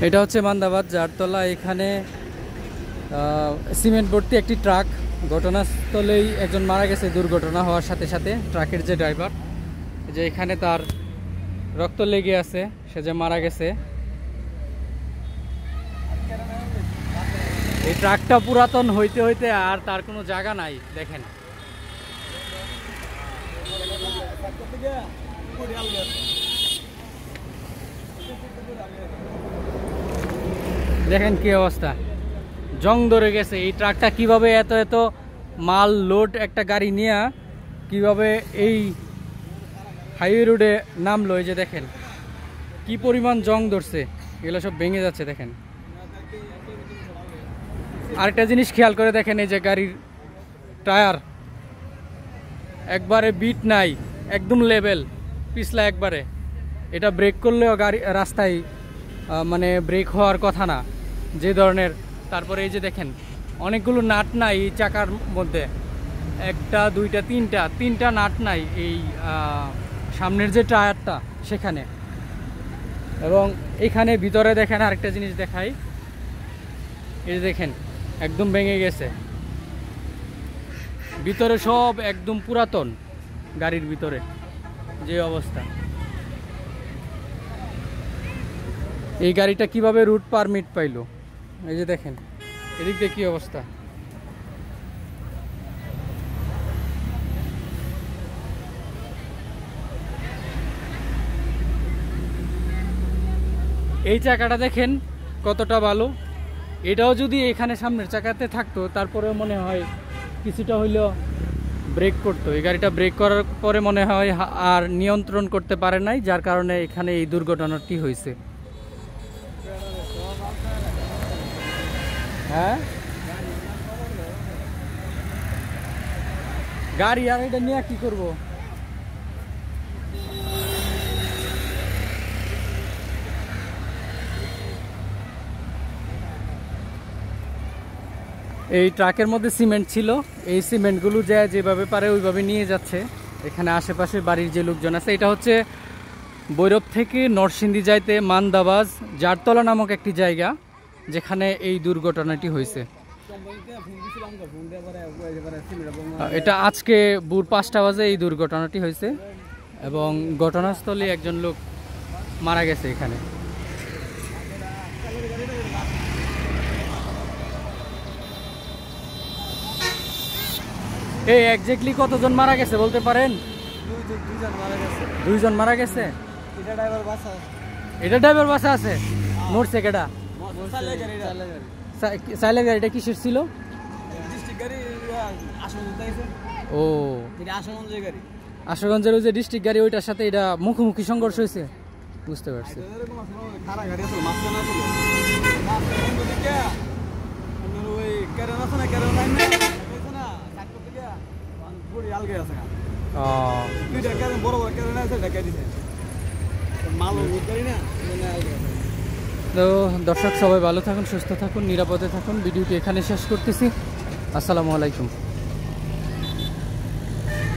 এটা হচ্ছে মান্দাবাদ জারতলা। এখানে সিমেন্ট ভর্তি একটি ট্রাক, ঘটনাস্থলেই একজন মারা গেছে দুর্ঘটনা হওয়ার সাথে সাথে। ট্রাকের যে ড্রাইভার, যে এখানে তার রক্ত লেগে আছে, সে যে মারা গেছে। এই ট্রাকটা পুরাতন হইতে হইতে আর তার কোনো জায়গা নাই। দেখেন দেখেন কি অবস্থা, জং ধরে গেছে। এই ট্রাকটা কিভাবে এত এত মাল লোড একটা গাড়ি নিয়ে কিভাবে এই হাইওয়ে রোডে নামলো। এই যে দেখেন কি পরিমাণ জং ধরছে, এগুলো সব ভেঙে যাচ্ছে। দেখেন আরেকটা জিনিস খেয়াল করে দেখেন, এই যে গাড়ির টায়ার একবারে বিট নাই, একদম লেভেল, পিছলা একবারে। এটা ব্রেক করলেও গাড়ি রাস্তায় মানে ব্রেক হওয়ার কথা না, যে ধরনের। তারপরে এই যে দেখেন অনেকগুলো নাট নাই এই চাকার মধ্যে, একটা দুইটা তিনটা নাট নাই এই সামনের যে টায়ারটা সেখানে। এবং এখানে ভিতরে দেখেন আরেকটা জিনিস দেখাই, এই যে দেখেন একদম ভেঙে গেছে। ভিতরে সব একদম পুরাতন, গাড়ির ভিতরে যে অবস্থা। এই গাড়িটা কিভাবে রুট পারমিট পাইলো, এই যে দেখেন এদিক দিয়ে কি অবস্থা। এই চাকাটা দেখেন কতটা ভালো। এটাও যদি এখানে সামনের চাকাতে থাকতো, তারপরে মনে হয় কিছুটা হইলেও ব্রেক করতো। এই গাড়িটা ব্রেক করার পরে মনে হয় আর নিয়ন্ত্রণ করতে পারে নাই, যার কারণে এখানে এই দুর্ঘটনাটি হয়েছে। হ্যাঁ গাড়ি আর এটা নিয়ে কি করবো। এই ট্রাকের মধ্যে সিমেন্ট ছিল, এই সিমেন্টগুলো যেভাবে পারে ওইভাবে নিয়ে যাচ্ছে। এখানে আশেপাশে বাড়ির যে লোকজন আছে, এটা হচ্ছে ভৈরব থেকে নরসিংদী যাইতে মান্দাবাজ জারতলা নামক একটি জায়গা, যেখানে এই দুর্ঘটনাটি হয়েছে। এটা আজকে ভোর 5টা বাজে এই দুর্ঘটনাটি হয়েছে এবং ঘটনাস্থলে একজন লোক মারা গেছে এখানে। এই এক্স্যাক্টলি কতজন মারা গেছে বলতে পারেন? দুইজন মারা গেছে। এটা ড্রাইভার বাসা আছে, মরছে কেডা? সাইলের গাড়িটা কিসের ছিল? ও আশুগঞ্জের ওই যে ডিস্ট্রিক্ট গাড়ি, ওইটার সাথে এটা মুখোমুখি সংঘর্ষ হয়েছে, বুঝতে পারছি। তো দর্শক সবাই ভালো থাকুন, সুস্থ থাকুন, নিরাপদে থাকুন। ভিডিওটি এখানে শেষ করতেছি। আসসালামু আলাইকুম।